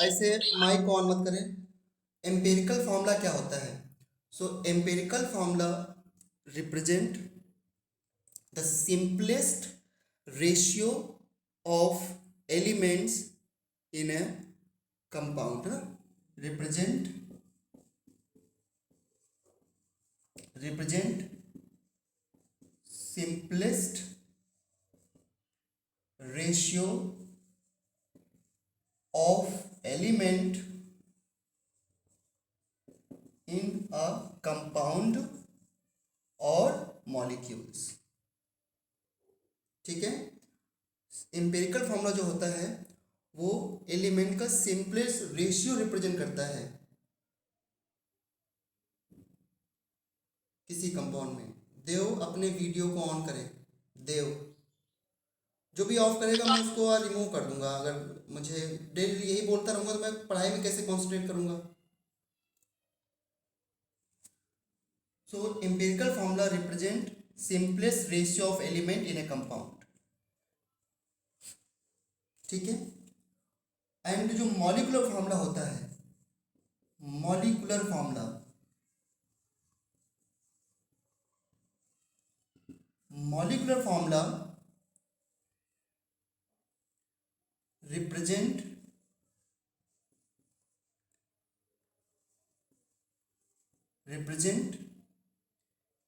ऐसे माइक को ऑन मत करें। एम्पिरिकल फॉर्मूला क्या होता है? So empirical formula represent the simplest ratio of elements in a compound ना, represent simplest ratio of element in a compound or molecules। ठीक है, एम्पिरिकल फॉर्मूला जो होता है वो एलिमेंट का सिंपलेस्ट रेशियो रिप्रेजेंट करता है किसी कंपाउंड में। देव अपने वीडियो को ऑन करें। देव जो भी ऑफ करेगा मैं उसको रिमूव कर दूंगा। अगर मुझे डेली यही बोलता रहूंगा तो मैं पढ़ाई में कैसे कॉन्सेंट्रेट करूंगा। So empirical formula represent simplest ratio of element in a compound. ठीक है, एंड जो मॉलिक्यूलर फॉर्मूला होता है, molecular formula represent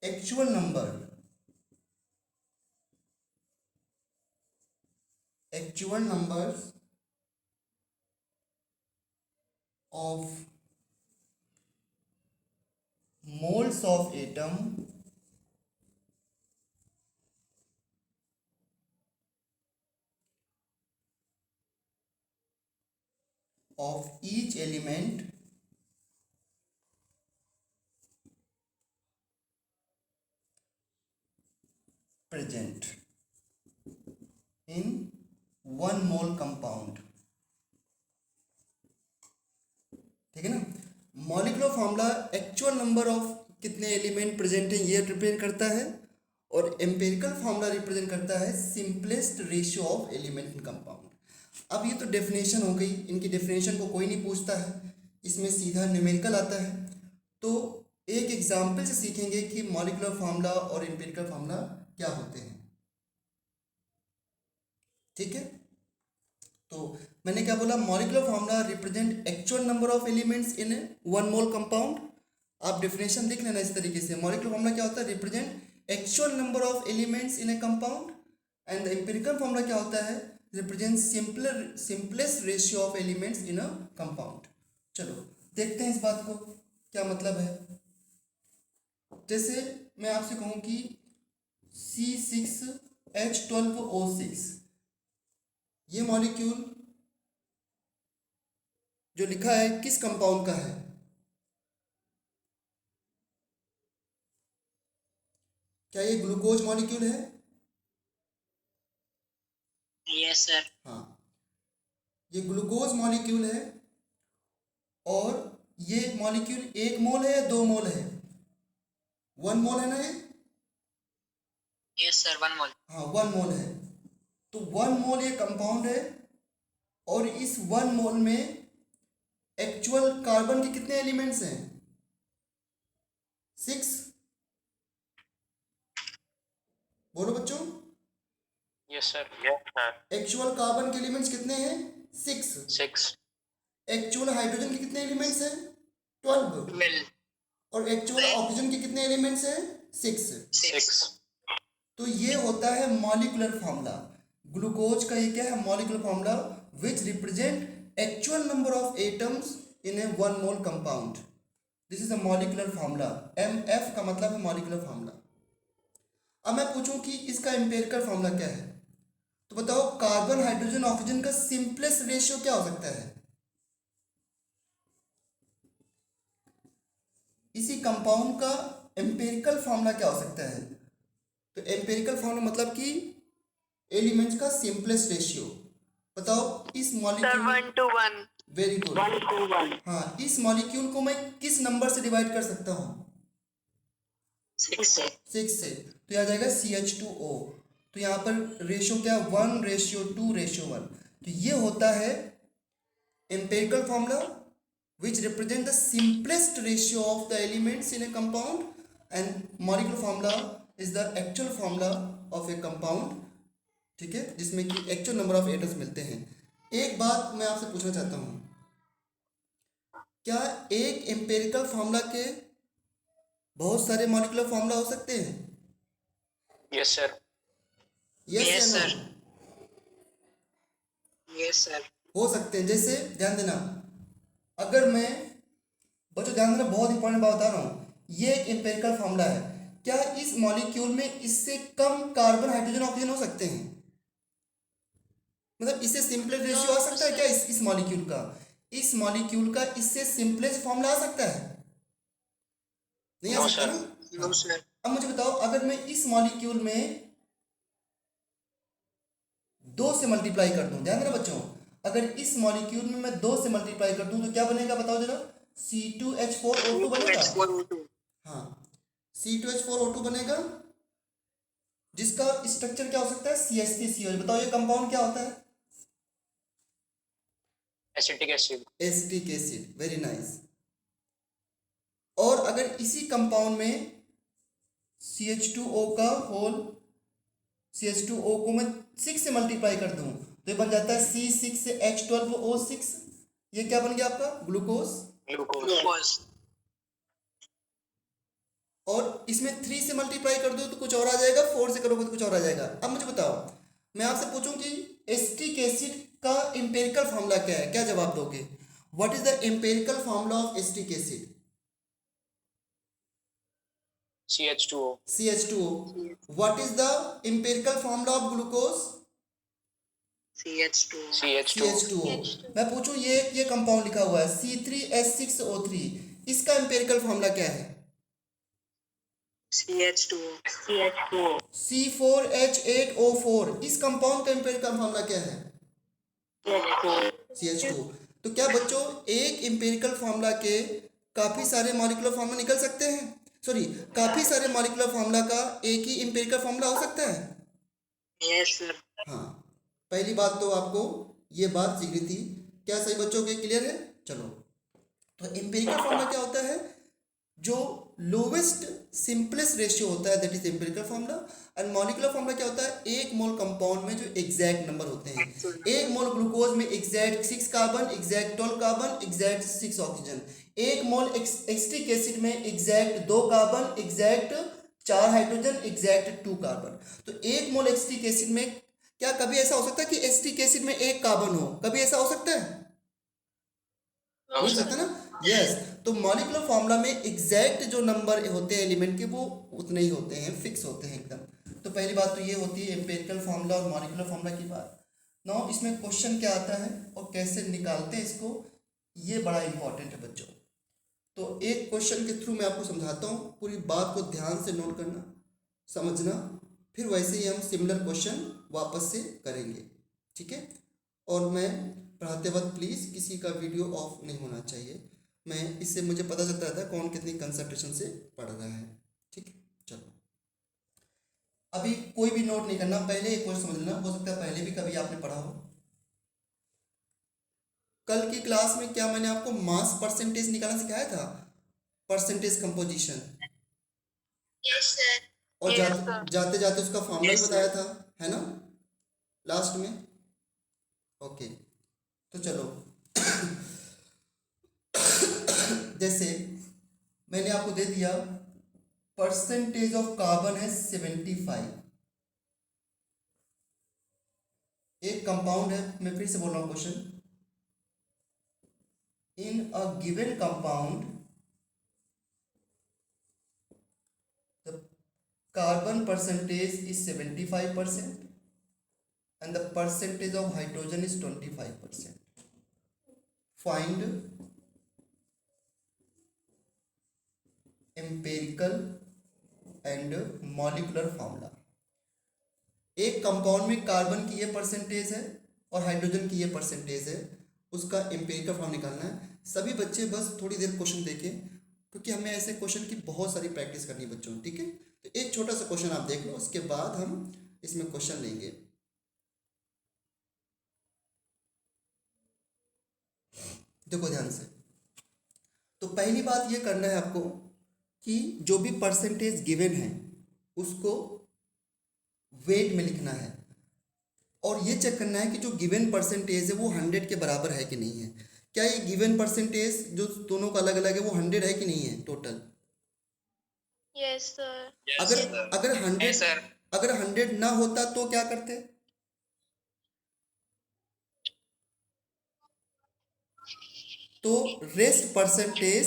actual numbers of moles of atom of each element present in 1 mole compound। ठीक है ना, molecular formula actual number of कितने element present है ये रिप्रेजेंट करता है, और एम्पिरिकल फॉर्मूला रिप्रेजेंट करता है simplest ratio of element in compound. अब ये तो डेफिनेशन हो गई, इनकी डेफिनेशन को कोई नहीं पूछता है, इसमें सीधा न्यूमेरिकल आता है। तो एक एग्जाम्पल से सीखेंगे कि मॉलिक्यूलर फॉर्मूला और एम्पिरिकल फॉर्मूला क्या होते हैं। ठीक है, तो मैंने क्या बोला, molecular formula represent actual number of elements in 1 mole compound. आप डेफिनेशन देख लेना इस तरीके से, मॉलिक्यूलर फॉर्मूला क्या होता है, represent actual number of elements in a compound, and the empirical formula क्या होता है, represent simplest ratio of elements in a compound. चलो देखते हैं इस बात को क्या मतलब है। जैसे मैं आपसे कहूं कि C6H12O6, ये मॉलिक्यूल जो लिखा है किस कंपाउंड का है? क्या ये ग्लूकोज मॉलिक्यूल है? Yes sir. हाँ, ये ग्लूकोज मॉलिक्यूल है, और ये मॉलिक्यूल 1 मोल है या 2 मोल है? 1 मोल है ना ये? यस सर, 1 मोल। हाँ 1 मोल है। तो 1 मोल ये कंपाउंड है, और इस 1 मोल में एक्चुअल कार्बन के कितने एलिमेंट्स हैं? 6। बोलो बच्चों। Yes sir. एक्चुअल कार्बन के एलिमेंट्स कितने हैं? 6। 6। एक्चुअल हाइड्रोजन के कितने एलिमेंट्स हैं? 12। और एक्चुअल ऑक्सीजन के कितने एलिमेंट्स हैं? 6। तो ये होता है मॉलिक्यूलर फॉर्मूला। ग्लूकोज का ये क्या है, molecular formula which represent actual number of atoms in A 1 mole compound. This is a molecular formula. MF का मतलब है मॉलिक्यूलर फॉर्मूला। अब मैं पूछूं कि इसका एम्पिरिकल फॉर्मूला क्या है, तो बताओ कार्बन हाइड्रोजन ऑक्सीजन का सिंपलेस्ट रेशियो क्या हो सकता है? इसी कंपाउंड का एम्पिरिकल फॉर्मूला क्या हो सकता है? तो एम्पिरिकल फॉर्मूला मतलब कि एलिमेंट्स का सिंपलेस्ट रेशियो। बताओ इस मॉलिक्यूल 1:1। Very good 1:1। हाँ, इस मॉलिक्यूल को मैं किस नंबर से डिवाइड कर सकता हूँ? 6 से। 6 से, तो आ जाएगा CH2O। तो यहाँ पर रेशियो क्या, 1:2:1। तो ये होता है empirical formula which represent the simplest ratio of the elements in a compound, and molecular formula is the actual formula of a compound, ठीक है, जिसमें कि एक्चुअल नंबर ऑफ एटम्स मिलते हैं। एक बात मैं आपसे पूछना चाहता हूँ, क्या एक एम्पेरिकल फार्मूला के बहुत सारे मॉलिक्यूलर फार्मूला हो सकते हैं? Yes sir. यस Yes, या नो? sir. Yes sir. हो सकते हैं। जैसे ध्यान देना, अगर मैं, बच्चों ध्यान देना, बहुत इंपॉर्टेंट बात बता रहा हूँ, ये एक एम्पेरिकल फार्मूला है, क्या इस मॉलिक्यूल में इससे कम कार्बन हाइड्रोजन ऑक्सीजन हो सकते हैं? मतलब इससे सिंपलेस्ट रेशियो आ सकता है क्या इस मॉलिक्यूल का? इस मॉलिक्यूल का इससे सिंपलेस्ट फॉर्मूला आ सकता है? नहीं आ सकता ना? No sir. अब मुझे बताओ, अगर मैं इस मॉलिक्यूल में 2 से मल्टीप्लाई कर दूं, ध्यान देना बच्चों, अगर इस मॉलिक्यूल में मैं 2 से मल्टीप्लाई कर दूं तो क्या बनेगा बताओ जरा? C2H4O2 बनेगा। हाँ, C2H4O2 बनेगा, जिसका स्ट्रक्चर क्या हो सकता है? CH3COH। बताओ ये कंपाउंड क्या होता है? Acetic acid. Acetic acid, very nice. और अगर इसी कंपाउंड में CH2O का होल, CH2O को मैं 6 से मल्टीप्लाई कर दूं तो ये बन जाता है C6H12O6। ये क्या बन गया आपका? ग्लूकोज। ग्लूकोज। और इसमें 3 से मल्टीप्लाई कर दो तो कुछ और आ जाएगा, 4 से करोगे तो कुछ और आ जाएगा। अब मुझे बताओ, मैं आपसे पूछूं कि एसिटिक एसिड का एम्पेरिकल फार्मूला क्या है, क्या जवाब दोगे? What is the empirical formula of acetic acid? CH2O। CH2O। What is the empirical formula of glucose? CH2O। मैं पूछूं, ये कंपाउंड लिखा हुआ है C3H6O3, इसका एम्पेरिकल फार्मूला क्या है? CH2O। C4H8O4, इस कंपाउंड का एम्पेरिकल फार्मूला क्या है? CH2O। तो क्या बच्चों एक एम्पेरिकल फार्मूला के काफी सारे मॉलिक्यूलर फार्मूला निकल सकते हैं? सॉरी, काफी सारे मॉलिक्यूलर फार्मूला का एक ही एम्पेरिकल फार्मूला हो सकता है? Yes sir. हाँ, पहली बात तो आपको ये बात सीखनी थी। क्या सही बच्चों के क्लियर है? चलो, तो एम्पेरिकल फार्मूला क्या होता है? जो लोवेस्ट सिंपलेस्ट रेशियो होता है, that is empirical formula. And molecular formula क्या होता है? एक मोल कंपाउंड में जो एग्जैक्ट नंबर होते हैं, एक मोल ग्लूकोज में exact 6 carbon, exact 12 carbon, exact 6 oxygen. एक मोल एसिटिक एसिड में exact 2 carbon, exact 4 hydrogen, exact 2 carbon. तो एक मोल एसिटिक एसिड में क्या कभी ऐसा हो सकता है कि एसिटिक एसिड में 1 कार्बन हो? कभी ऐसा हो सकता है? हो सकता है ना? यस। तो मॉलिक्यूलर फार्मूला में एग्जैक्ट जो नंबर होते हैं एलिमेंट के, वो उतने ही होते हैं, फिक्स होते हैं एकदम। तो पहली बात तो ये होती है एम्पिरिकल फार्मूला और मॉलिक्यूलर फार्मूला की बात। नाउ इसमें क्वेश्चन क्या आता है और कैसे निकालते हैं इसको, ये बड़ा इंपॉर्टेंट है बच्चों। तो एक क्वेश्चन के थ्रू मैं आपको समझाता हूँ, पूरी बात को ध्यान से नोट करना, समझना, फिर वैसे ही हम सिमिलर क्वेश्चन वापस से करेंगे, ठीक है? और मैं पढ़ाते वक्त प्लीज़ किसी का वीडियो ऑफ नहीं होना चाहिए, मैं इससे मुझे पता चलता रहता है कौन कितनी कंसंट्रेशन से पढ़ रहा है, ठीक है? चलो, अभी कोई भी नोट नहीं करना, पहले एक क्वेश्चन समझ लेना, हो सकता है पहले भी कभी आपने पढ़ा हो। कल की क्लास में क्या मैंने आपको मास परसेंटेज निकालना सिखाया था? Percentage composition. Yes sir. और जाते जाते उसका फॉर्मूला भी बताया था, है ना, लास्ट में? ओके, तो चलो जैसे मैंने आपको दे दिया परसेंटेज ऑफ कार्बन है 75। एक कंपाउंड है, मैं फिर से बोल रहा हूं question, in a given compound the carbon percentage is 75% and the percentage of hydrogen is 25%. Find empirical and molecular formula. एक कंपाउंड में कार्बन की ये परसेंटेज है और हाइड्रोजन की ये परसेंटेज है, उसका एम्पिरिकल फॉर्म निकालना है। सभी बच्चे बस थोड़ी देर क्वेश्चन देखें, क्योंकि हमें ऐसे क्वेश्चन की बहुत सारी प्रैक्टिस करनी है बच्चों, ठीक है? तो एक छोटा सा क्वेश्चन आप देख लो, उसके बाद हम इसमें क्वेश्चन लेंगे। देखो ध्यान से। तो पहली बात ये करना है आपको कि जो भी परसेंटेज गिवन है उसको वेट में लिखना है, और ये चेक करना है कि जो गिवन परसेंटेज है वो 100 के बराबर है कि नहीं है। क्या ये गिवन परसेंटेज जो दोनों का अलग अलग है वो 100 है कि नहीं है टोटल? Yes, sir. अगर 100 ना होता तो क्या करते? तो रेस्ट परसेंटेज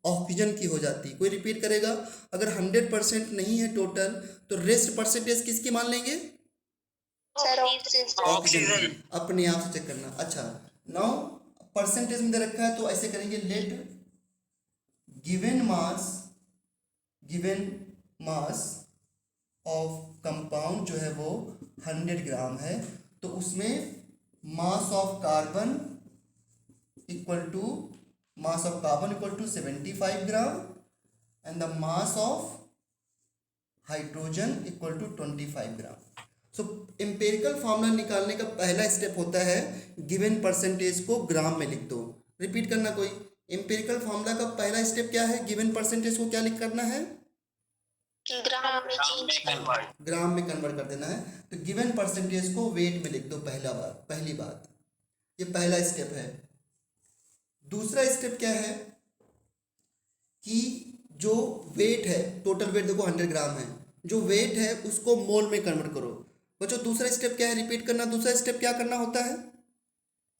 ऑक्सीजन की हो जाती। कोई रिपीट करेगा? अगर 100% नहीं है टोटल तो रेस्ट परसेंटेज किसकी मान लेंगे? Sir, ऑक्सीजन की। अपने आप से चेक करना। अच्छा, नाउ परसेंटेज में दे रखा है तो ऐसे करेंगे, let given mass of compound जो है वो 100 ग्राम है, तो उसमें mass of carbon equal to 75 gram and the mass of hydrogen equal to 25 gram. So empirical formula निकालने का पहला स्टेप होता है गिवन परसेंटेज को ग्राम में लिख दो। रिपीट करना कोई। एम्पिरिकल फार्मूला का पहला स्टेप क्या है? गिवन परसेंटेज को क्या लिख करना है? ग्राम में कन्वर्ट कर देना है। तो गिवन परसेंटेज को वेट में लिख दो पहली बात। ये पहला स्टेप है। दूसरा स्टेप क्या है कि जो वेट है, टोटल वेट देखो 100 ग्राम है, जो वेट है उसको मोल में कन्वर्ट करो। बच्चों दूसरा स्टेप क्या है? रिपीट करना। दूसरा स्टेप क्या करना होता है?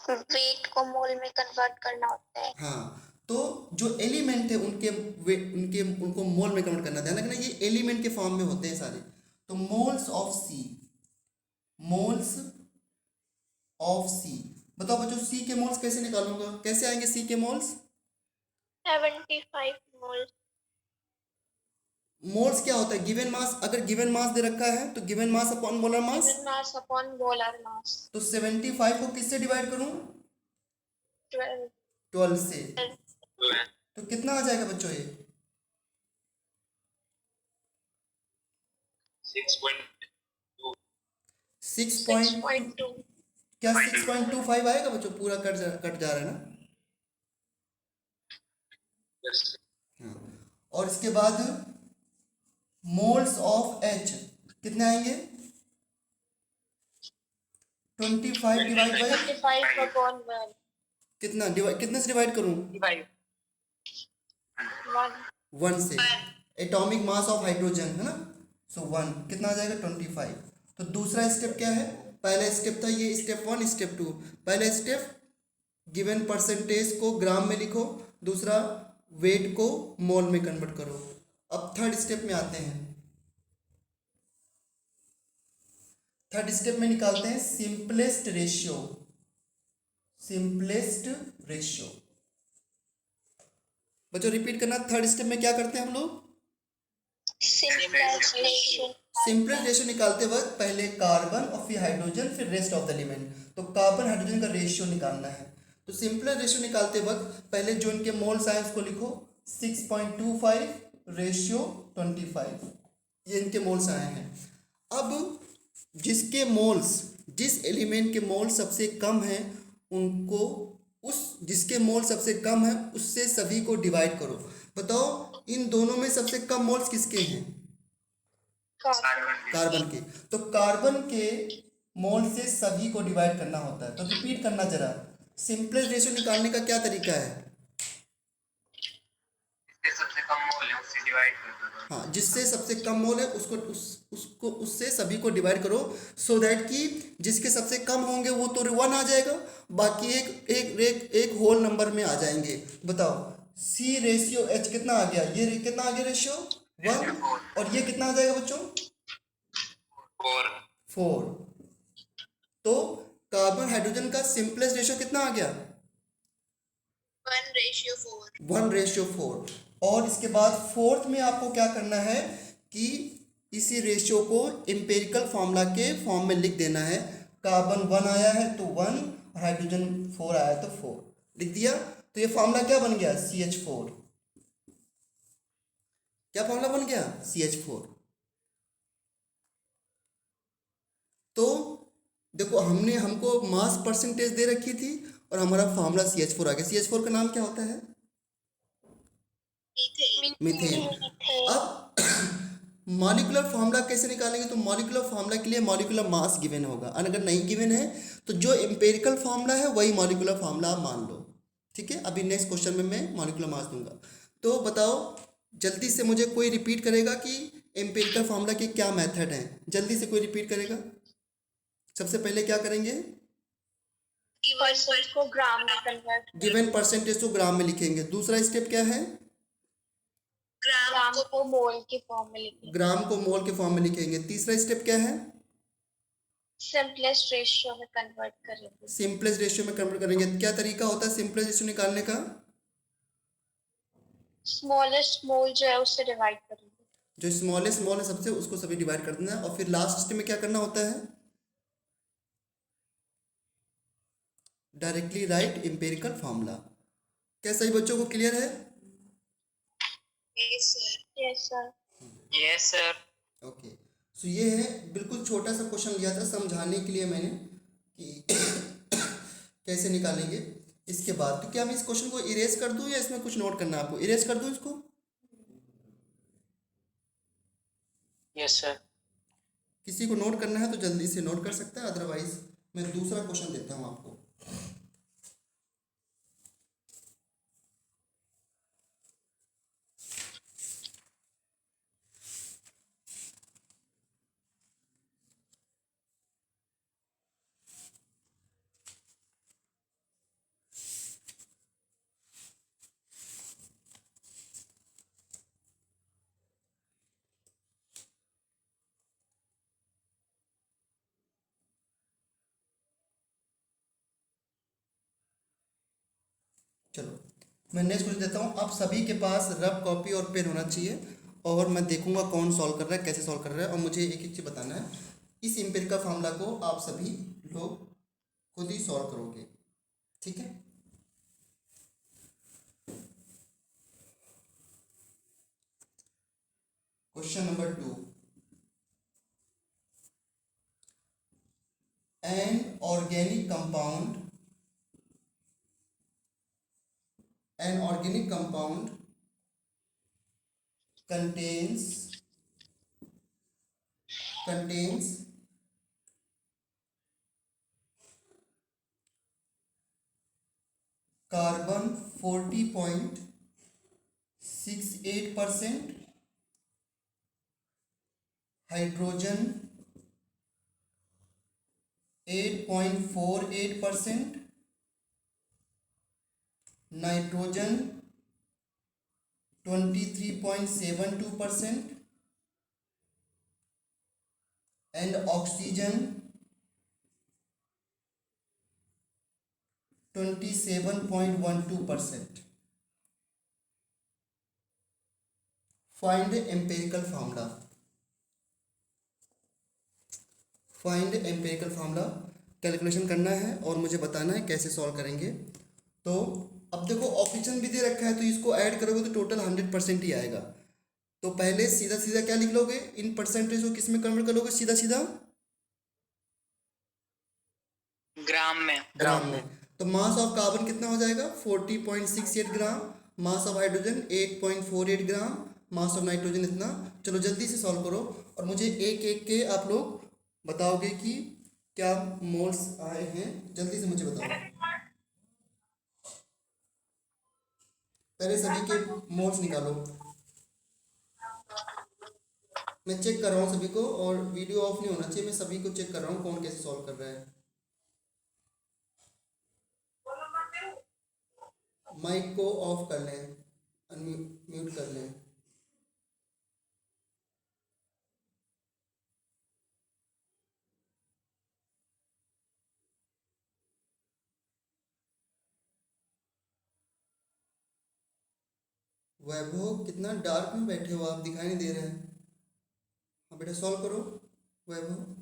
वेट को मोल में कन्वर्ट करना होता है। हाँ, तो जो एलिमेंट है उनको मोल में कन्वर्ट करना। ध्यान रखना ये एलिमेंट के फॉर्म में होते हैं सारे। तो मोल्स ऑफ सी। बताओ बच्चों सी के मोल्स कैसे निकालूंगा? कैसे आएंगे सी के मोल्स? 75 मोल। मोल्स क्या होता है? Given mass. अगर गिवन मास दे रखा है तो given mass upon molar mass. Given mass upon molar mass. तो 75 को किससे डिवाइड करूं? 12 से। तो कितना आ जाएगा बच्चों ये? 6.2। क्या 6.25 आएगा बच्चों? पूरा कट जा रहा है ना? हाँ। और इसके बाद मोल्स ऑफ H कितने आएंगे? 25 डिवाइड बाई 25 अपॉन 1। कितने से डिवाइड करूं? 1 से। एटॉमिक मास ऑफ हाइड्रोजन है ना, सो 1 कितना आ जाएगा? 25। तो दूसरा स्टेप क्या है? पहला स्टेप था ये स्टेप 1, स्टेप 2। पहला स्टेप गिवन परसेंटेज को ग्राम में लिखो, दूसरा वेट को मोल में कन्वर्ट करो। अब थर्ड स्टेप में आते हैं। थर्ड स्टेप में निकालते हैं सिंपलेस्ट रेशियो। बच्चों रिपीट करना। थर्ड स्टेप में क्या करते हैं हम लोग? सिंपलेस्ट रेशियो निकालते वक्त पहले कार्बन और फिर हाइड्रोजन फिर रेस्ट ऑफ द एलिमेंट। तो कार्बन हाइड्रोजन का रेशियो निकालना है। तो सिंपलेस्ट रेशियो निकालते वक्त पहले जो इनके मोल्स आए उसको लिखो। 6.25 रेशियो 25, ये इनके मोल्स आए हैं। अब जिस एलिमेंट के मोल सबसे कम है उनको जिसके मोल सबसे कम है उससे सभी को डिवाइड करो। बताओ इन दोनों में सबसे कम मोल्स किसके हैं? कार्बन के। तो कार्बन के मोल से सभी को डिवाइड करना होता है। तो रिपीट करना जरा। सिंपलेस्ट रेशियो निकालने का क्या तरीका है? सबसे कम मोल है उससे डिवाइड कर दो। हाँ, जिससे सबसे कम मोल है उससे सभी को डिवाइड करो, सो दैट कि जिसके सबसे कम होंगे वो तो 1 आ जाएगा, बाकी एक होल नंबर में आ जाएंगे। बताओ C रेशियो H कितना आ गया? ये कितना आ गया रेशियो? 1। और ये कितना आ जाएगा बच्चों? 4। तो कार्बन हाइड्रोजन का सिंपलेस्ट रेशियो कितना आ गया? 1:4। और इसके बाद फोर्थ में आपको क्या करना है कि इसी रेशियो को एम्पिरिकल फार्मूला के फॉर्म में लिख देना है। कार्बन 1 आया है तो 1, हाइड्रोजन 4 आया है तो 4 लिख दिया। तो ये फार्मूला क्या बन गया? CH4। क्या फार्मूला बन गया? CH4। तो देखो हमको मास परसेंटेज दे रखी थी और हमारा फार्मूला CH4 आ गया। CH4 का नाम क्या होता है? मीथेन। अब मॉलिक्यूलर फार्मूला कैसे निकालेंगे? तो मॉलिक्यूलर फार्मूला के लिए मॉलिक्यूलर मास गिवन होगा, और अगर नहीं गिवन है तो जो एम्पेरिकल फार्मूला है वही मॉलिक्यूलर फार्मूला आप मान लो। ठीक है, अभी नेक्स्ट क्वेश्चन में मैं मॉलिक्यूलर मास दूंगा। तो बताओ जल्दी से, मुझे कोई रिपीट करेगा कि एम्पेरिकल फार्मूला के क्या मेथड हैं? जल्दी से कोई रिपीट करेगा। सबसे पहले क्या करेंगे? परसेंट को ग्राम में कन्वर्ट गिवन परसेंटेज को ग्राम में लिखेंगे। दूसरा स्टेप क्या है? ग्राम को मोल के फॉर्म में लिखेंगे। ग्राम को मोल के फॉर्म में लिखेंगे। तीसरा स्टेप क्या है? सिंपलेस्ट रेशियो में कन्वर्ट करेंगे। सिंपलेस्ट रेशियो में कन्वर्ट करेंगे। क्या तरीका होता है सिंपलेस्ट रेशियो निकालने का? स्मॉलेस्ट मोल जो है उससे डिवाइड करेंगे। जो स्मॉलेस्ट मोल है सबसे, उसको सभी डिवाइड कर देना है। और फिर लास्ट स्टेप में क्या करना होता है? Directly write empirical formula. क्या सही बच्चों को क्लियर है? Yes sir. Yes sir. Okay, so ये है, बिल्कुल छोटा सा क्वेश्चन लिया था समझाने के लिए मैंने कि कैसे निकालेंगे। इसके बाद तो क्या मैं इस क्वेश्चन को इरेज कर दूं या इसमें कुछ नोट करना है आपको? इरेज कर दूं इसको? Yes sir. किसी को नोट करना है तो जल्दी से नोट कर सकता है, अदरवाइज मैं दूसरा क्वेश्चन देता हूं आपको। चलो मैं नेक्स्ट क्वेश्चन देता हूँ। आप सभी के पास रफ कॉपी और पेन होना चाहिए, और मैं देखूंगा कौन सॉल्व कर रहा है, कैसे सॉल्व कर रहा है, और मुझे एक एक चीज़ बताना है। इस एम्पिरिकल फार्मूला को आप सभी लोग खुद ही सॉल्व करोगे, ठीक है? Question number 2, an organic compound contains carbon 40.68%, hydrogen 8.48%, nitrogen 23.72%, and oxygen 27.12%. Find empirical formula. Find empirical formula calculation करना है और मुझे बताना है कैसे सॉल्व करेंगे। तो अब देखो ऑक्सीजन भी दे रखा है, तो इसको ऐड करोगे तो टोटल 100% ही आएगा। तो पहले सीधा सीधा क्या लिख लोगे? इन परसेंटेज को किस में कन्वर्ट करोगे? सीधा सीधा ग्राम में। तो मास ऑफ कार्बन कितना हो जाएगा? 40.68 gram. Mass of hydrogen 8.48 gram. Mass of nitrogen इतना। चलो जल्दी से सॉल्व करो और मुझे एक एक के आप लोग बताओगे कि क्या मोल्स आए हैं। जल्दी से मुझे बताओ, पहले सभी के मोल्स निकालो। मैं चेक कर रहा हूँ सभी को, और वीडियो ऑफ नहीं होना चाहिए। मैं सभी को चेक कर रहा हूँ कौन कैसे सॉल्व कर रहा है। माइक को ऑफ कर लें, अनम्यूट कर लें। वैभव कितना डार्क में बैठे हो आप, दिखाई नहीं दे रहे हैं। हाँ बेटा सॉल्व करो वैभव।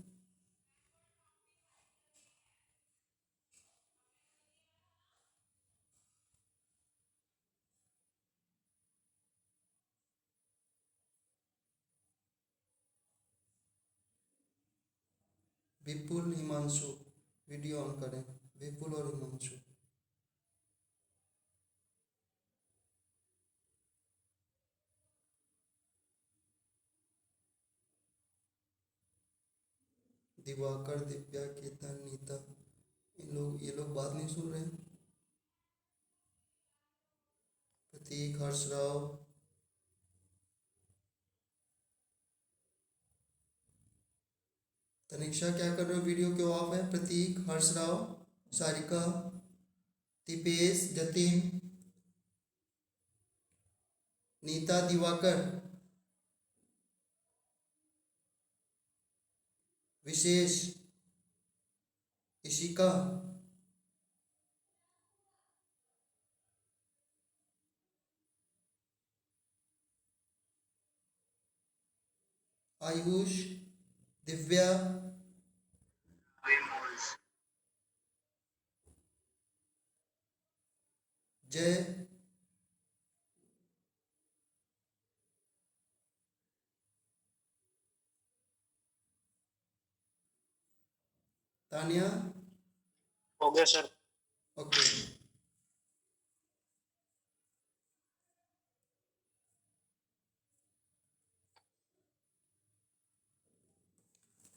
विपुल हिमांशु वीडियो ऑन करें। विपुल और हिमांशु। दिवाकर, दिव्या, केतन, नीता, ये लोग बात नहीं सुन रहे हैं। प्रतीक, हर्ष राव, तनिक्षा क्या कर रहे हो? वीडियो क्यों ऑफ है? प्रतीक, हर्ष राव, सारिका, दीपेश, जतिन, नीता, दिवाकर, विशेष, इशिका, आयुष, दिव्या, जय, तानिया। हो गया सर। ओके,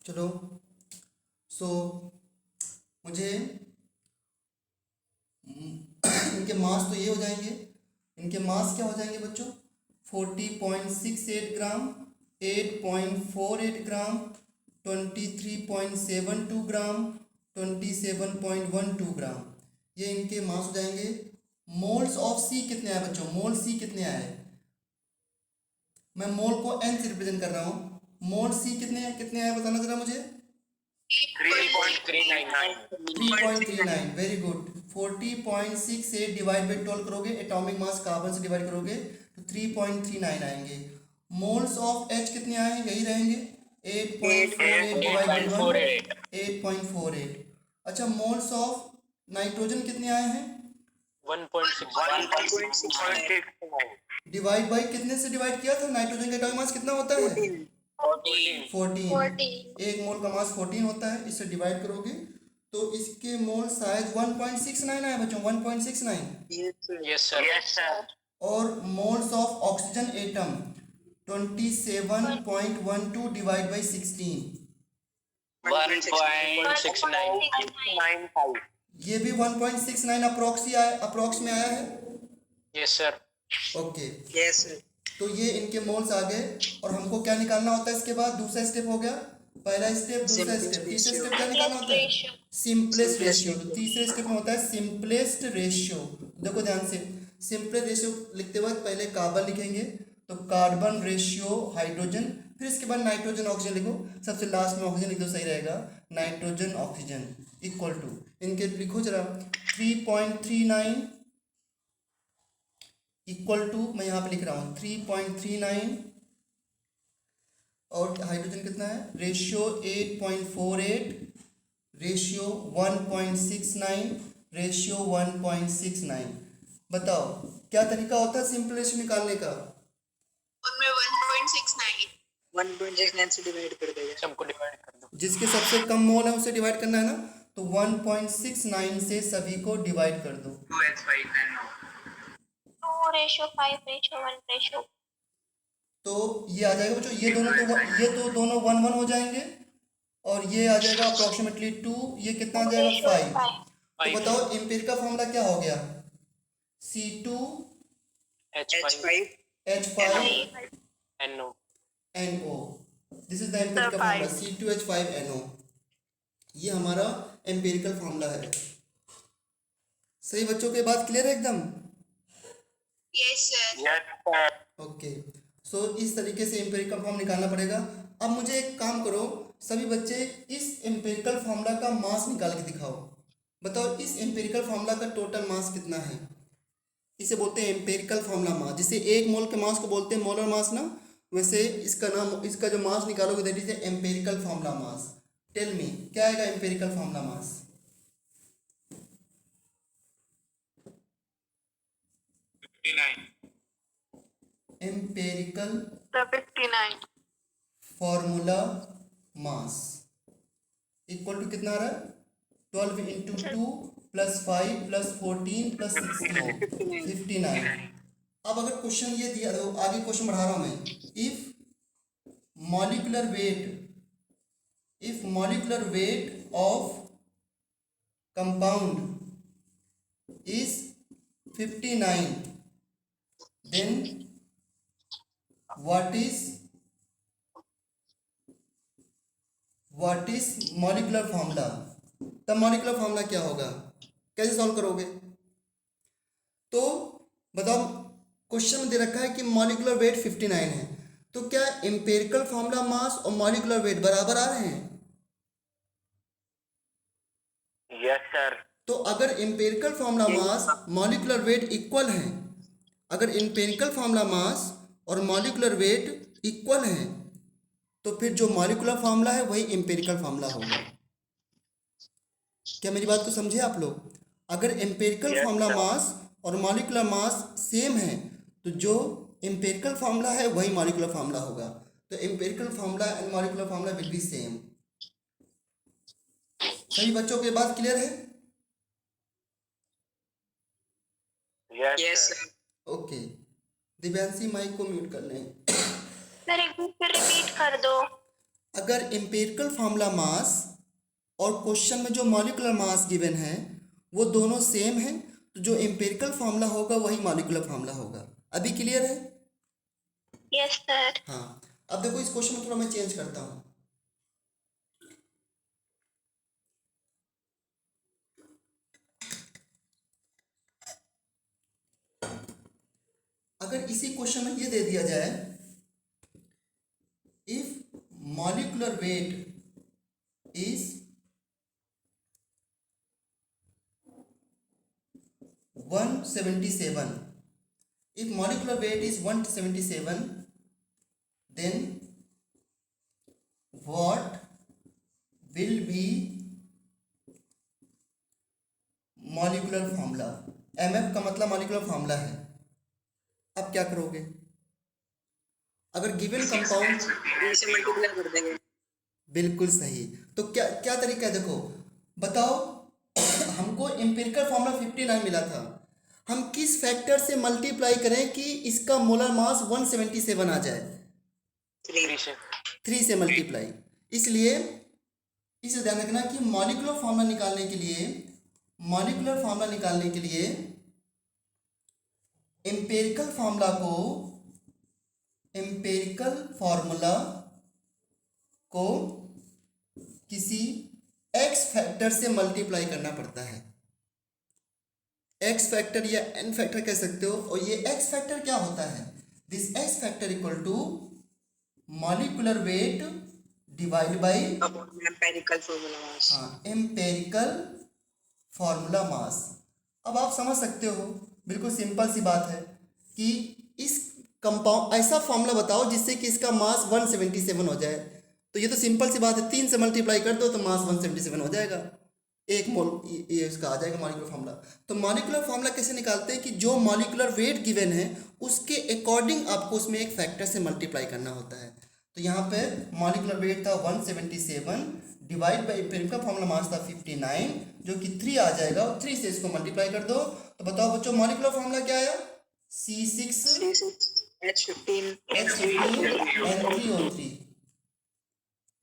चलो। सो मुझे इनके मास तो ये हो जाएंगे। इनके मास क्या हो जाएंगे बच्चों? 40.68 ग्राम, 8.48 ग्राम, 23.72 ग्राम, 27.12 ग्राम। ये इनके मास हो जाएंगे। मोल्स ऑफ सी कितने आए बच्चों? मोल सी कितने आए? मैं मोल को एन से रिप्रेजेंट कर रहा हूँ। मोल सी कितने आए बताना जरा मुझे। 3.39, वेरी गुड। 40.68 डिवाइड बाई 12 करोगे, एटॉमिक मास कार्बन से डिवाइड करोगे तो 3.39 आएंगे। मोल्स ऑफ एच कितने आए हैं? यही रहेंगे 8.48 डिवाइड बाई 1, 8.48। अच्छा, मोल्स ऑफ नाइट्रोजन कितने आए हैं? 1.6 डिवाइड बाई कितने से डिवाइड किया था? नाइट्रोजन का एटॉमिक मास कितना होता है? 14। एक मोल का मास 14 होता है, इससे डिवाइड करोगे तो इसके मोल शायद 1.69 आए बच्चों, 1.69। Yes sir. और moles of oxygen atom 27.12 divide by 16, 1.695। ये भी 1.69 अप्रोक्स में आया है। Yes sir. Okay, yes. तो ये इनके मोल्स आ गए और हमको क्या निकालना होता है इसके बाद? दूसरा स्टेप हो गया, पहला स्टेप, दूसरा स्टेप, तीसरा स्टेप क्या निकालना होता है? Simplest ratio. तो तीसरे स्टेप में होता है सिंपलेस्ट रेशियो। देखो ध्यान से, सिंपलेस्ट रेशियो लिखते वक्त पहले कार्बन लिखेंगे तो कार्बन रेशियो हाइड्रोजन, फिर इसके बाद नाइट्रोजन ऑक्सीजन लिखो, सबसे लास्ट में ऑक्सीजन लिख दो, सही रहेगा। नाइट्रोजन ऑक्सीजन इक्वल टू, इनके लिखो जरा, 3.39 इक्वल टू, मैं यहाँ पे लिख रहा हूँ 3.39, और हाइड्रोजन कितना है? Ratio 8.48, ratio 1.69, ratio 1.69। बताओ क्या तरीका होता है सिंपल रेशियो निकालने का? उनमें 1.69 से डिवाइड कर देगा, सबको डिवाइड कर दो। जिसके सबसे कम मोल है उसे डिवाइड करना है ना, तो 1.69 से सभी को डिवाइड कर दो। 2:5:1 तो ये आ जाएगा बच्चों, ये दोनों दोनों 1 1 हो जाएंगे, और ये आ जाएगा अप्रोक्सीमेटली 2, ये कितना आ जाएगा? 5। तो बताओ एम्पिरिकल फॉर्मूला क्या हो गया? H5NO। This is the empirical formula, C2H5NO। ये हमारा एम्पिरिकल फॉर्मूला है। सही बच्चों के बात क्लियर है एकदम? Yes sir. ओके, सो इस तरीके से एम्पिरिकल फॉर्म निकालना पड़ेगा। अब मुझे एक काम करो, सभी बच्चे इस एम्पिरिकल फॉर्मूला का मास निकाल के दिखाओ। बताओ इस एम्पिरिकल फॉर्मूला का टोटल मास कितना है? इसे बोलते हैं एम्पिरिकल फॉर्मूला मास, जिसे एक मोल के मास को बोलते हैं मोलर मास ना, वैसे इसका नाम, इसका जो मास निकालोगे that is empirical formula mass. Tell me क्या आएगा empirical formula mass? Empirical 59 formula mass equal to कितना आ रहा है? 12 इंटू 2 प्लस 5 प्लस 14 प्लस 16, 59। अब अगर क्वेश्चन ये दिया, तो आगे क्वेश्चन बढ़ा रहा हूँ मैं। If molecular weight if molecular weight of compound is 59, then what is molecular formula? तब molecular formula क्या होगा? कैसे सॉल्व करोगे? तो बताओ, क्वेश्चन में दे रखा है कि मॉलिक्यूलर वेट 59 है, तो क्या एम्पिरिकल फॉर्मूला मास और मॉलिक्यूलर वेट बराबर आ रहे हैं? Yes sir. तो अगर एम्पिरिकल फॉर्मूला मास मॉलिक्यूलर वेट इक्वल है, अगर एम्पिरिकल फॉर्मूला मास और मॉलिक्यूलर वेट इक्वल है, तो फिर जो मॉलिक्यूलर फॉर्मूला है वही एम्पिरिकल फॉर्मूला होगा। क्या मेरी बात को समझे आप लोग? अगर एम्पिरिकल फॉर्मूला मास और मॉलिक्यूलर मास सेम है, तो जो एम्पिरिकल फॉर्मूला है वही मॉलिक्यूलर फॉर्मूला होगा। तो empirical formula and molecular formula will be same. सभी बच्चों के बात क्लियर है? Yes sir. Okay, Divyanshi mike को म्यूट कर लें। सर एक बार फिर रिपीट कर दो। अगर एम्पिरिकल फॉर्मूला मास और क्वेश्चन में जो मॉलिक्यूलर मास गिवन है वो दोनों सेम है, तो जो एम्पिरिकल फॉर्मूला होगा वही मॉलिक्यूलर फॉर्मूला होगा। अभी क्लियर है? Yes sir. हाँ, अब देखो इस क्वेश्चन में थोड़ा मैं चेंज करता हूँ। अगर इसी क्वेश्चन में ये दे दिया जाए, if molecular weight is 177, if molecular weight is 177, then what will be molecular formula? MF का मतलब molecular formula है। अब क्या करोगे? अगर गिवन कंपाउंड से मल्टीप्लाई कर देंगे। बिल्कुल सही। तो क्या क्या तरीका है? देखो बताओ, हमको एम्पिरिकल फॉर्मूला 59 मिला था, हम किस फैक्टर से मल्टीप्लाई करें कि इसका मोलर मास 177 आ जाए? 3 से मल्टीप्लाई। इसलिए इसे ध्यान रखना कि मॉलिक्यूलर फार्मूला निकालने के लिए एम्पिरिकल फार्मूला को किसी एक्स फैक्टर से मल्टीप्लाई करना पड़ता है। एक्स फैक्टर या एन फैक्टर कह सकते हो। और ये एक्स फैक्टर क्या होता है? This X factor equal to molecular weight divide by empirical formula mass. हाँ, एम्पिरिकल फार्मूला मास। अब आप समझ सकते हो, बिल्कुल सिंपल सी बात है कि इस कंपाउंड ऐसा फार्मूला बताओ जिससे कि इसका मास 177 हो जाए। तो ये तो सिंपल सी बात है, 3 से मल्टीप्लाई कर दो तो मास 177 हो जाएगा, 1 मोल ये इसका आ जाएगा मॉलिक्यूलर फार्मूला। तो मॉलिक्यूलर फार्मूला कैसे निकालते हैं कि जो मॉलिक्यूलर वेट गिवन है उसके अकॉर्डिंग आपको उसमें एक फैक्टर से मल्टीप्लाई करना होता है। तो यहाँ पे मॉलिक्यूलर वेट था 177 डिवाइड बाई एम्पिरिकल फार्मूला मास था 59, जो कि 3 आ जाएगा, और 3 से इसको मल्टीप्लाई कर दो। तो बताओ बच्चों, मॉलिक्यूलर फार्मूला क्या आया? H15 N3O3।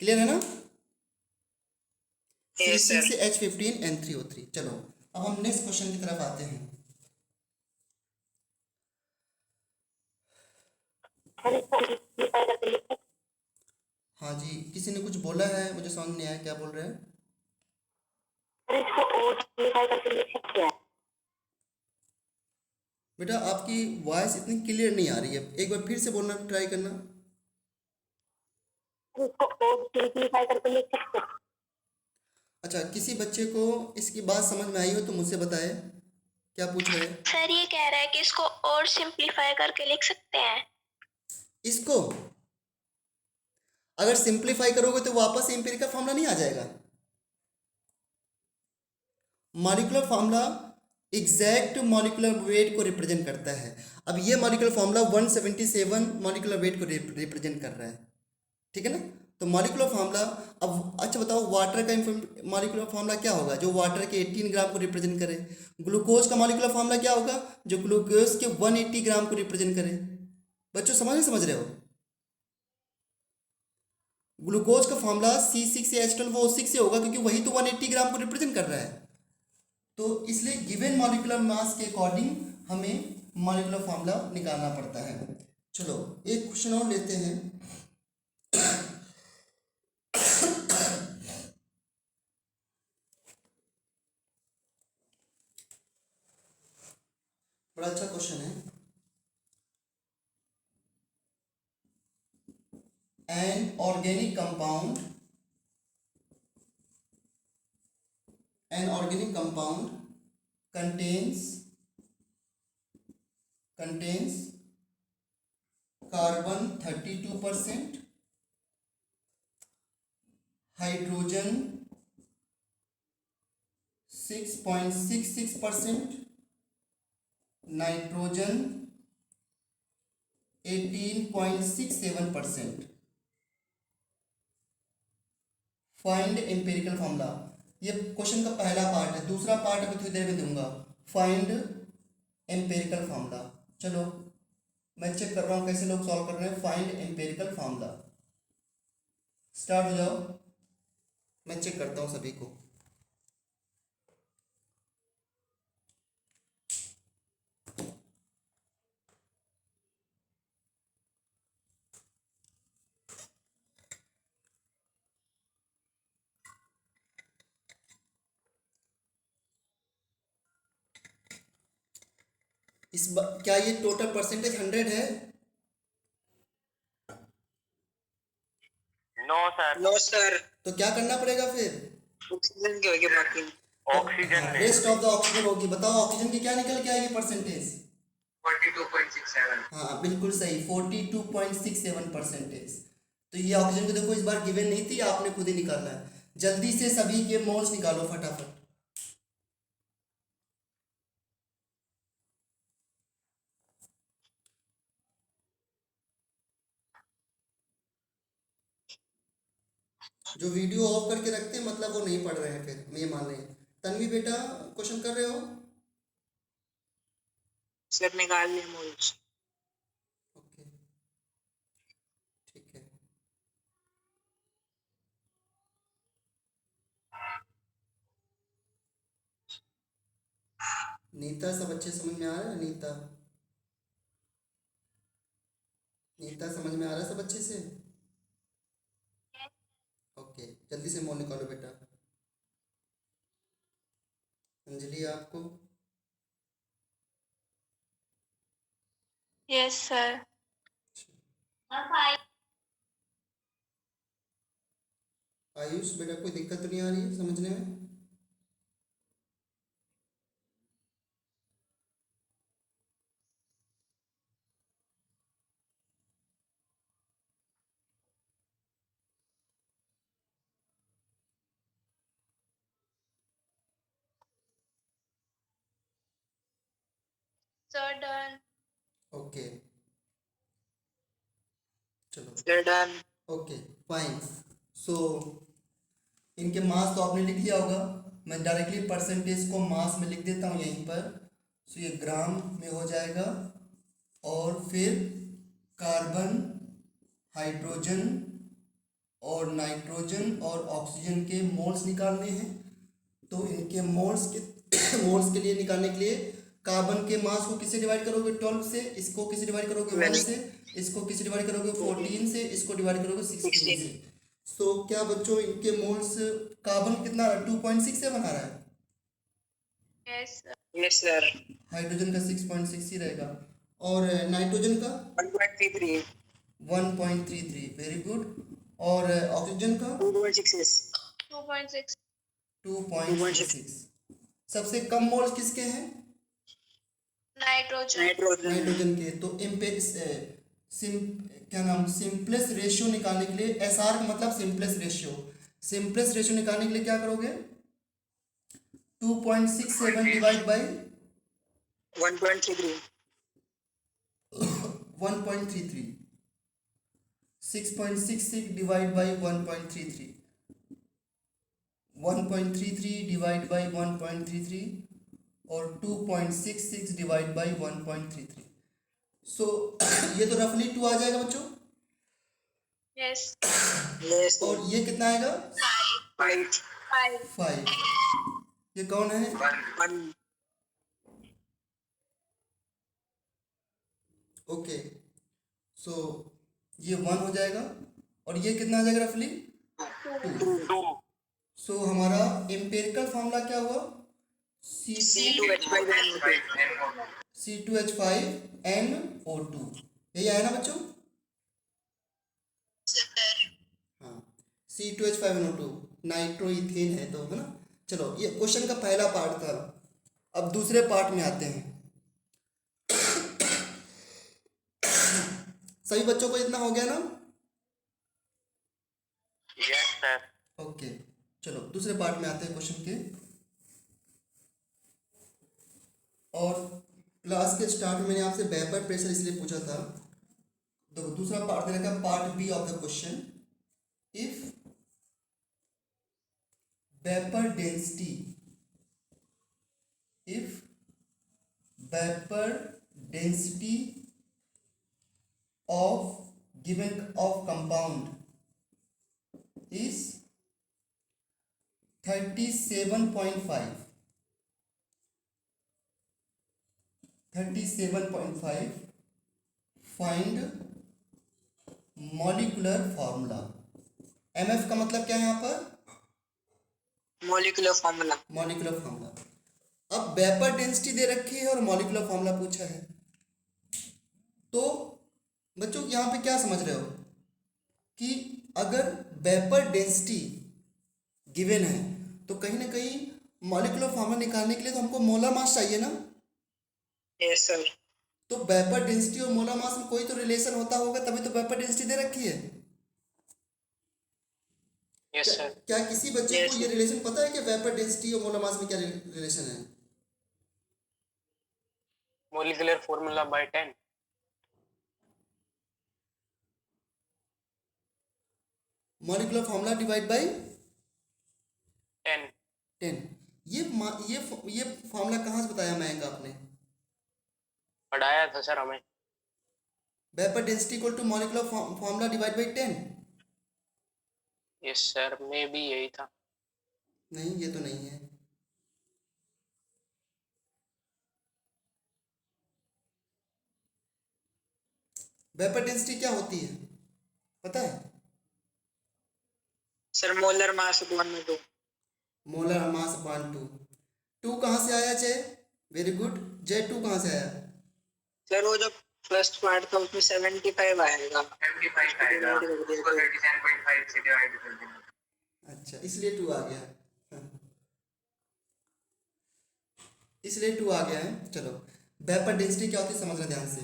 क्लियर है ना? Yes, sir. C6 से H15 N3O3। चलो अब हम नेक्स्ट क्वेश्चन की तरफ आते हैं। हाँ जी, किसी ने कुछ बोला है, मुझे समझ नहीं आया क्या बोल रहे हैं। बेटा आपकी वॉइस इतनी क्लियर नहीं आ रही है, एक बार फिर से बोलना ट्राई करना। अच्छा, किसी बच्चे को इसकी बात समझ में आई हो तो मुझसे बताए, क्या पूछ रहे हैं? सर ये कह रहा है कि इसको और सिंपलीफाई करके लिख सकते हैं। इसको अगर सिंपलीफाई करोगे तो वापस एम्पिरिकल फार्मूला नहीं आ जाएगा। Molecular formula exact molecular weight को रिप्रेजेंट करता है। अब ये मॉलिक्यूलर फार्मूला 177 मॉलिक्यूलर वेट को रिप्रेजेंट कर रहा है, ठीक है ना? तो मॉलिक्यूलर फार्मूला, अब अच्छा बताओ वाटर का मॉलिक्यूलर फार्मूला क्या होगा जो वाटर के 18 ग्राम को रिप्रेजेंट करे? ग्लूकोज का मॉलिक्यूलर फार्मूला क्या होगा जो ग्लूकोज के 180 ग्राम को रिप्रेजेंट करे? बच्चों समझ नहीं समझ रहे हो? ग्लूकोज का फॉर्मूला C6H12O6 से होगा क्योंकि वही तो 180 ग्राम को रिप्रेजेंट कर रहा है। तो इसलिए गिवन मॉलिक्यूलर मास के अकॉर्डिंग हमें मॉलिक्यूलर फॉर्मूला निकालना पड़ता है। चलो एक क्वेश्चन और लेते हैं। बड़ा अच्छा क्वेश्चन है। An organic compound contains carbon 32%, hydrogen 6.66%, nitrogen 18.67%। Find empirical formula. ये क्वेश्चन का पहला पार्ट है, दूसरा पार्ट अभी थोड़ी देर में दूंगा। Find empirical formula. चलो मैं चेक कर रहा हूँ कैसे लोग सॉल्व कर रहे हैं। फाइंड एम्पिरिकल फॉर्मूला, स्टार्ट हो जाओ। मैं चेक करता हूँ सभी को। क्या ये टोटल परसेंटेज 100 है? No sir. नो सर, तो क्या करना पड़ेगा फिर? ऑक्सीजन की होगी बाकी। ऑक्सीजन ले। रेस्ट ऑफ द ऑक्सीजन होगी। बताओ ऑक्सीजन की क्या निकल के आएगी परसेंटेज? 42.67। हाँ बिल्कुल सही, 42.67%। तो ये ऑक्सीजन को देखो इस बार गिवन नहीं थी, आपने खुद ही निकालना है। जल्दी से सभी के मोल्स निकालो फटाफट। जो वीडियो ऑफ करके रखते हैं मतलब वो नहीं पढ़ रहे हैं, फिर हम ये मान रहे हैं। तन्वी बेटा क्वेश्चन कर रहे हो? सर निकाल लिया मोल्स। ओके ठीक है। नीता सब अच्छे समझ में आ रहा है? नीता समझ में आ रहा है सब अच्छे से? ओके जल्दी से मोल निकालो बेटा। अंजलि आपको? Yes sir. आयुष बेटा कोई दिक्कत तो नहीं आ रही है समझने में? Sir done. ओके चलो sir done. Okay fine. So इनके मास तो आपने लिख लिया होगा। मैं डायरेक्टली परसेंटेज को मास में लिख देता हूँ यहीं पर। सो ये ग्राम में हो जाएगा। और फिर कार्बन, हाइड्रोजन और नाइट्रोजन और ऑक्सीजन के मोल्स निकालने हैं। तो इनके मोल्स के मोल्स के लिए निकालने के लिए कार्बन के मास को किससे डिवाइड करोगे? 12 से। इसको किससे डिवाइड करोगे? 1 से। इसको किससे डिवाइड करोगे? 14 से। इसको डिवाइड करोगे 16 से। सो क्या बच्चों इनके मोल्स कार्बन कितना 2.67 आ रहा है? Yes sir. Yes sir. Hydrogen का 6.6 ही रहेगा। और नाइट्रोजन का 1.33। 1.33 वेरी गुड। और ऑक्सीजन का 2.66। 2.6। 2.66। सबसे कम मोल्स किसके हैं? नाइट्रोजन। नाइट्रोजन के। तो क्या नाम, सिंपलेस्ट रेशियो निकालने के लिए, एसआर का मतलब सिंपलेस्ट रेशियो। सिंपलेस्ट रेशियो निकालने के लिए क्या करोगे? 2.67 divide by 1.33। 1.33। 6.66 divide by 1.33। 1.33 divide by 1.33 और 2.66 डिवाइड बाई 1.33। सो ये तो रफली 2 आ जाएगा बच्चों। Yes. Yes, sir. और ये कितना आएगा? 5. 5. ये कौन है? 1. ओके, सो ये 1 हो जाएगा और ये कितना आ जाएगा रफली? 2. 2. सो हमारा एम्पिरिकल फॉर्मूला क्या हुआ? C2H5NO2. C2H5NO2. यही आया ना बच्चों? हाँ, C2H5NO2 नाइट्रोइथेन है तो, है ना? चलो, ये क्वेश्चन का पहला पार्ट था। अब दूसरे पार्ट में आते हैं। सभी बच्चों को इतना हो गया ना? Yes, sir. ओके, चलो दूसरे पार्ट में आते हैं क्वेश्चन के। और क्लास के स्टार्ट में मैंने आपसे वेपर प्रेशर इसलिए पूछा था। तो दूसरा पार्ट दे रखा है, part B of the question. If vapour density, if vapour density of given of compound is 37.5, 37.5, find molecular formula। MF का मतलब क्या है यहाँ पर? Molecular formula. Molecular formula. अब वेपर डेंसिटी दे रखी है और मॉलिकुलर फार्मूला पूछा है, तो बच्चों यहाँ पे क्या समझ रहे हो कि अगर वेपर डेंसिटी गिवन है तो कहीं ना कहीं मॉलिकुलर फार्मूला निकालने के लिए तो हमको मोलर मास चाहिए ना? Yes, sir. तो वेपर डेंसिटी और मोलर मास में कोई तो रिलेशन होता होगा, तभी तो वेपर डेंसिटी दे रखी है। Yes, sir. क्या किसी बच्चे Yes, को ये रिलेशन पता है कि वेपर डेंसिटी और मोलर मास में क्या रिलेशन है? Molecular formula by 10. Molecular formula divide by 10. 10। ये फार्मूला कहाँ से बताया मयंक आपने? पढ़ाया था सर हमें। Vapour density equal to molecular formula divide by 10। Yes sir, मे भी यही था। नहीं, ये तो नहीं है। वेपर डेंसिटी क्या होती है पता है? Sir, molar mass upon में 2. Molar mass upon 2। 2 कहाँ से आया जय? वेरी गुड जय, 2 कहाँ से आया? Sir, वो जो फर्स्ट पार्ट था उसमें 75 आएगा। 75 आएगा। उसको 37.5 से डिवाइड कर देना। अच्छा, इसलिए 2 आ गया। इसलिए 2 आ गया है। चलो, वेपर डेंसिटी क्या होती है समझना ध्यान से।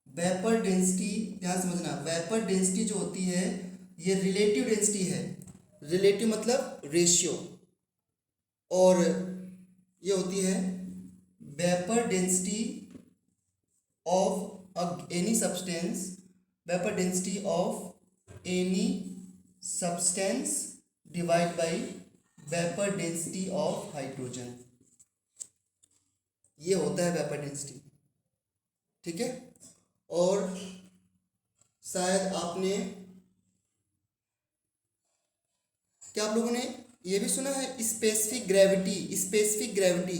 वेपर डेंसिटी ध्यान समझना, वेपर डेंसिटी जो होती है ये रिलेटिव डेंसिटी है। रिलेटिव मतलब रेशियो, और ये होती है vapour density of any substance, vapour density of any substance divide by vapour density of hydrogen. ये होता है वेपर डेंसिटी, ठीक है? और शायद आपने, क्या आप लोगों ने ये भी सुना है स्पेसिफिक ग्रेविटी? स्पेसिफिक ग्रेविटी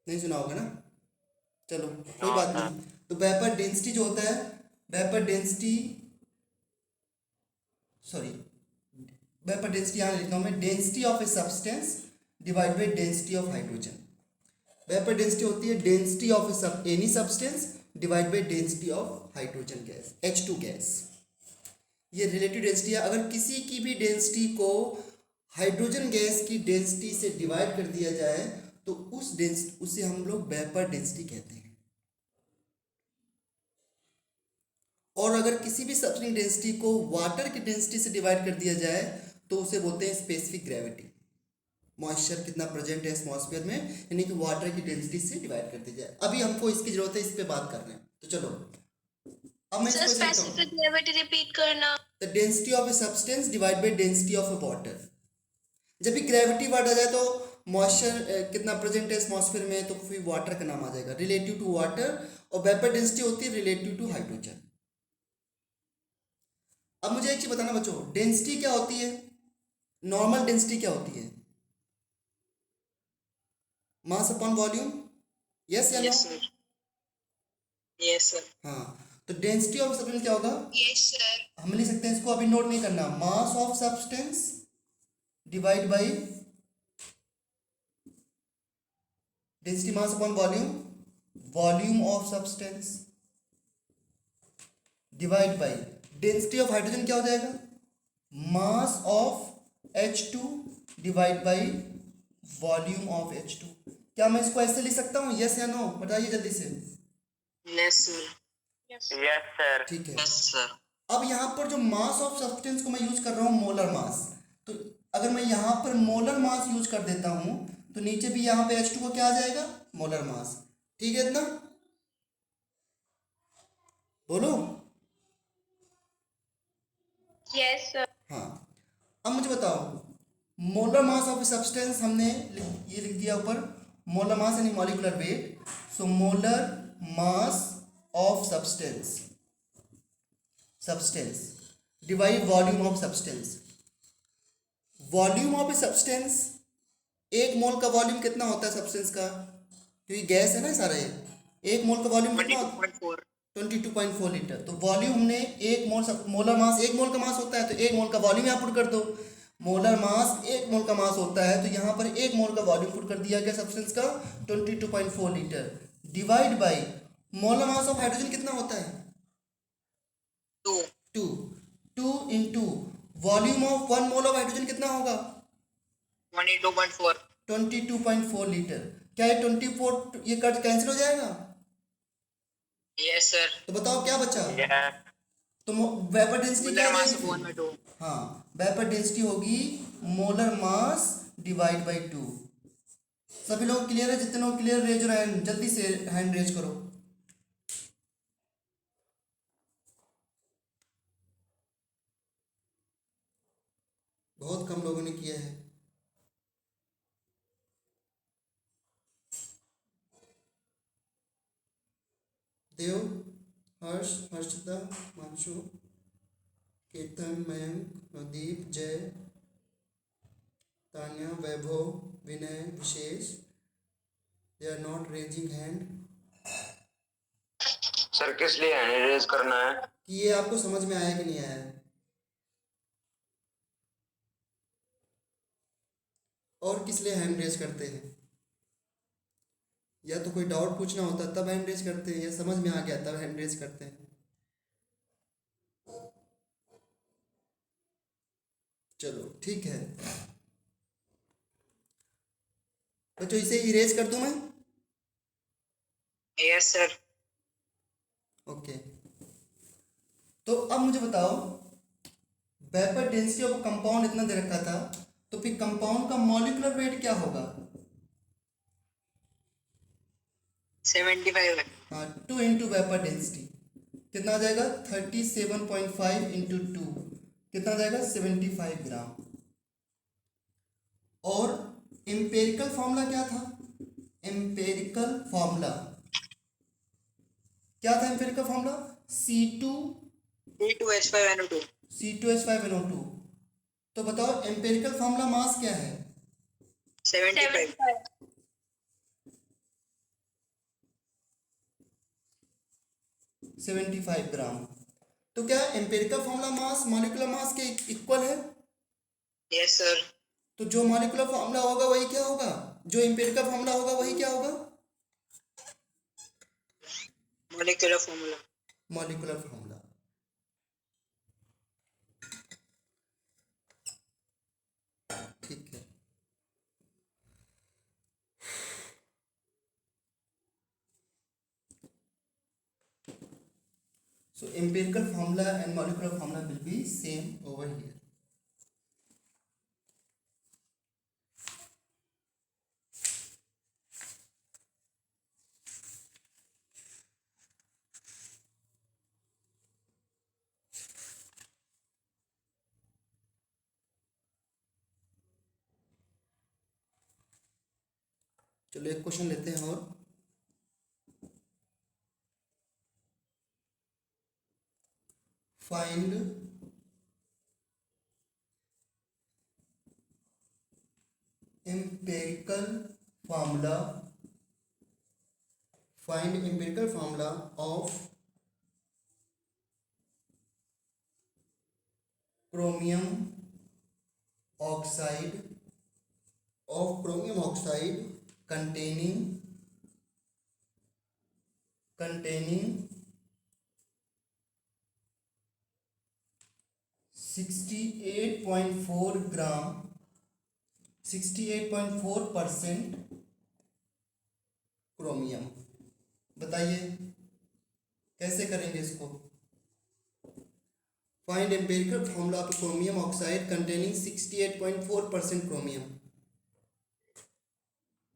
नहीं सुना होगा ना? चलो कोई बात नहीं। तो वेपर डेंसिटी जो होता है, vapour density, sorry vapour density यहाँ लिखता हूँ मैं, density of a substance divide by density of hydrogen. Vapour density होती है density of any substance divide by density of hydrogen gas, H2 gas. ये रिलेटिव डेंसिटी है। अगर किसी की भी डेंसिटी को हाइड्रोजन गैस की डेंसिटी से डिवाइड कर दिया जाए तो उसे हम लोग वेपर डेंसिटी कहते हैं। और अगर किसी भी सब्सटेंस डेंसिटी को वाटर की डेंसिटी से डिवाइड कर दिया जाए तो उसे बोलते हैं स्पेसिफिक ग्रेविटी। मॉइस्चर कितना प्रेजेंट है एटमॉस्फेयर में, यानी कि वाटर की डेंसिटी से डिवाइड कर दी जाए। अभी हमको इसकी जरूरत है, इस पे बात कर रहे हैं। तो चलो अब मैं इसको स्पेसिफिक ग्रेविटी रिपीट करना। The density of a substance divide by density of A water. जब भी ग्रेविटी वर्ड आ जाए तो मॉइस्चर कितना प्रेजेंट है एटमॉस्फेयर में, तो फिर वाटर का नाम आ जाएगा रिलेटिव टू वाटर, और वेपर डेंसिटी होती है रिलेटिव टू हाइड्रोजन। अब मुझे एक चीज बताना बच्चों, डेंसिटी क्या होती है, नॉर्मल डेंसिटी क्या होती है? मास अपॉन वॉल्यूम, यस या no? Yes sir, yes sir, हाँ, तो डेंसिटी ऑफ सब्सटेंस क्या होगा? Yes sir. हम लिख सकते हैं, इसको अभी नोट नहीं करना, mass of substance divide by density mass upon volume, volume of substance divide by density of hydrogen क्या हो जाएगा? Mass of H2 divide by volume of H2। क्या मैं इसको ऐसे लिख सकता हूँ, यस या नो? बताइए जल्दी से। Yes sir, yes sir. ठीक है। Yes sir. अब यहाँ पर जो मास ऑफ सब्सटेंस को मैं यूज कर रहा हूँ मोलर मास, तो अगर मैं यहाँ पर मोलर मास यूज कर देता हूँ तो नीचे भी यहाँ पे H2 को क्या आ जाएगा? Molar mass. ठीक है, इतना बोलो। Yes sir. हाँ, अब मुझे बताओ, मोलर मास ऑफ सब्सटेंस हमने ये लिख दिया ऊपर, मोलर मास यानी molecular weight. So molar mass of substance, substance divide volume of substance. Volume of substance, एक मोल का वॉल्यूम कितना होता है सब्सटेंस का? क्योंकि गैस है ना सारा ये, एक मोल का वॉल्यूम कितना होता है? 22.4। 22.4 लीटर। तो वॉल्यूम हमने एक मोल, मोलर मास एक मोल का मास होता है, तो एक मोल का वॉल्यूम यहाँ पुट कर दो। मोलर मास एक मोल का मास होता है, तो यहाँ पर एक मोल का वॉल्यूम पुट कर दिया गया सब्सटेंस का 22.4 litre, divide by molar mass of hydrogen कितना होता है? 2। 2। 2 into volume of 1 mole of hydrogen कितना होगा? 22.4। 22.4 लीटर। क्या ये 24 ये कट कैंसिल हो जाएगा? Yes sir. तो बताओ क्या बचा? यस। तो वेपर डेंसिटी क्या मोलर मास रहेगी? अपॉन में 2। हाँ, वेपर डेंसिटी होगी मोलर मास डिवाइड बाई 2। सभी लोग क्लियर है? जितने लोग क्लियर, रेज हैंड, जल्दी से हैंड रेज करो। बहुत कम लोगों ने किया है। देव, हर्ष, Harshita, मांशु, Ketan, Mayank, Navdeep, Jay, Tanya, Vaibhav, Vinay, Vishesh, they are not raising hand. Sir किस लिए हैंड रेज करना है? कि ये आपको समझ में आया कि नहीं आया है, और किस लिए हैंड रेज करते हैं? या तो कोई डाउट पूछना होता तब हैंड रेज करते हैं, या समझ में आ गया तब हैंड रेज करते हैं। चलो ठीक है बच्चों, इसे इरेज कर दूं मैं? Yes sir. ओके, तो अब मुझे बताओ, वेपर डेंसिटी ऑफ कंपाउंड इतना दे रखा था, तो फिर कंपाउंड का मॉलिक्यूलर वेट क्या होगा? 75 है। हाँ, 2 इंटू वेपर डेंसिटी कितना आ जाएगा? 37.5 इंटू 2 कितना आ जाएगा? 75 ग्राम। और एम्पेरिकल फॉर्मूला क्या था? एम्पेरिकल फॉर्मूला क्या था? Empirical formula C2H5NO2। C2H5NO2। तो बताओ एम्पेरिकल फॉर्मूला मास क्या है? 75। 75 ग्राम। तो क्या empirical formula mass molecular mass के इक्वल है? Yes sir. तो जो मॉलिक्यूलर फॉर्मूला होगा वही क्या होगा? जो एम्पेरिकल फॉर्मूला होगा वही क्या होगा? Molecular formula. Molecular formula. ठीक है, so empirical formula and molecular formula will be same over here. चलो एक क्वेश्चन लेते हैं और find empirical formula of chromium oxide containing 68.4% chromium. बताइए कैसे करेंगे इसको। Find empirical formula of chromium oxide containing 68.4% chromium.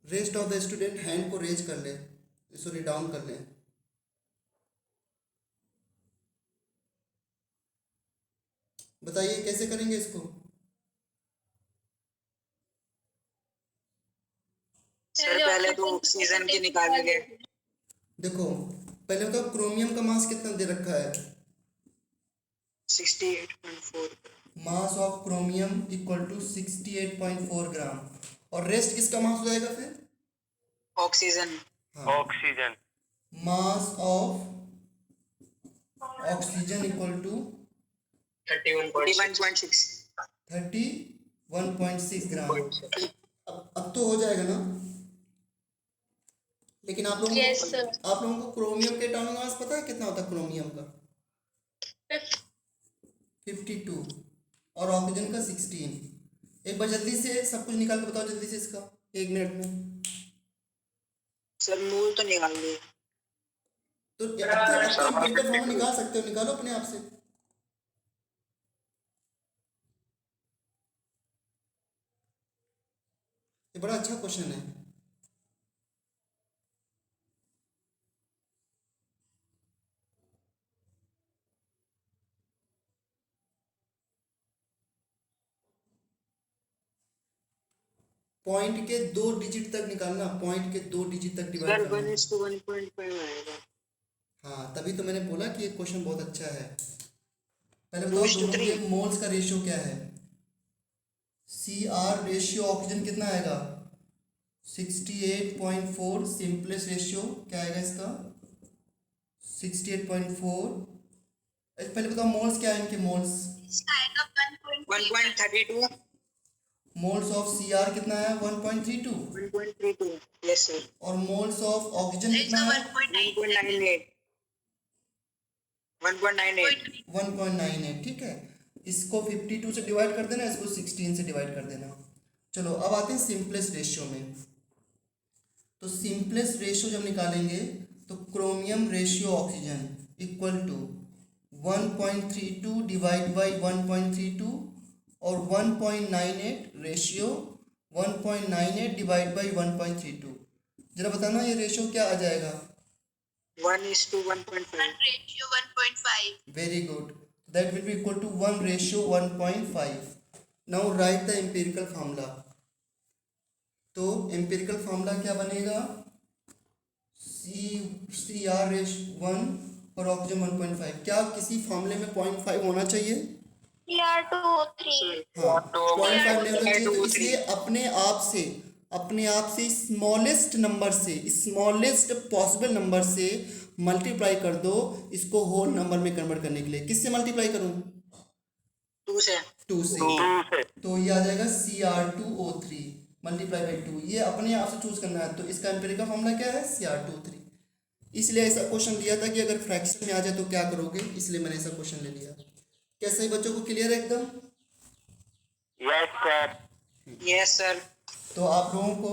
Rest of the student hand को रेज कर ले, सॉरी डाउन कर लें। बताइए कैसे करेंगे इसको। सर पहले तो ऑक्सीजन की निकालेंगे। देखो पहले तो क्रोमियम का मास कितना दे रखा है, 68.4। Mass of chromium equal to 68.4 gram. और रेस्ट किसका मास हो जाएगा फिर, oxygen. Oxygen mass of oxygen equal to 31.6। 31.6 gram. अब तो हो जाएगा ना। लेकिन आप लोगों Yes, को sir. आप लोगों को क्रोमियम के एटॉमिक मास पता है कितना होता है क्रोमियम का, 52 और ऑक्सीजन का 16। एक बार जल्दी से सब कुछ निकाल के बताओ जल्दी से इसका, 1 मिनट में। सर मूल तो निकाल दिए। तो अब तो एम्पिरिकल फॉर्मूला निकाल सकते हो, निकालो अपने आप से। ये बड़ा अच्छा क्वेश्चन है। पॉइंट के 2 डिजिट तक निकालना, पॉइंट के 2 डिजिट तक डिवाइड सर करना। 1:1.5 आएगा। हाँ तभी तो मैंने बोला कि ये क्वेश्चन बहुत अच्छा है। पहले बताओ 2:3 दोनों के मोल्स का रेशियो क्या है। CR रेशियो ऑक्सीजन कितना आएगा, 68.4। सिंपलेस्ट रेशियो क्या आएगा इसका, 68.4। पहले बताओ मोल्स क्या है इनके, मोल्स 1.32। मोल्स ऑफ CR कितना है, 1.32। 1.32। Yes sir. और मोल्स ऑफ ऑक्सीजन कितना है, 1.98। 1.98। 1.98। ठीक है, इसको 52 से डिवाइड कर देना, इसको 16 से डिवाइड कर देना। चलो अब आते हैं सिंपलेस्ट रेशियो में। तो सिंपलेस्ट रेशियो जब निकालेंगे तो chromium ratio oxygen equal to 1.32 divide by 1.32 और 1.98 रेशियो 1.98 डिवाइड बाई 1.32। जरा बताना ये रेशियो क्या आ जाएगा। 1:1.5। ratio 1.5. Very good. That will be equal to 1:1.5. Now write the empirical formula. तो empirical formula क्या बनेगा, CR रेशियो 1 और ऑक्सीजन 1.5। क्या किसी फॉर्मूले में 0.5 होना चाहिए, CR2O3. हाँ 0.5 नहीं होना चाहिए। तो इसलिए अपने आप से स्मॉलेस्ट नंबर से, स्मॉलेस्ट पॉसिबल नंबर से मल्टीप्लाई कर दो इसको होल नंबर में कन्वर्ट करने के लिए। किससे मल्टीप्लाई करूं, 2 से। 2 से। तो ये आ जाएगा CR2O3 मल्टीप्लाई बाई 2। ये अपने आप से चूज करना है। तो इसका एम्पिरिकल फॉर्मूला क्या है, CR2O3। इसलिए ऐसा क्वेश्चन दिया था कि अगर फ्रैक्शन में आ जाए तो क्या करोगे, इसलिए मैंने ऐसा क्वेश्चन ले लिया। कैसे ही बच्चों को क्लियर है एकदम। Yes sir. Yes sir. तो आप लोगों को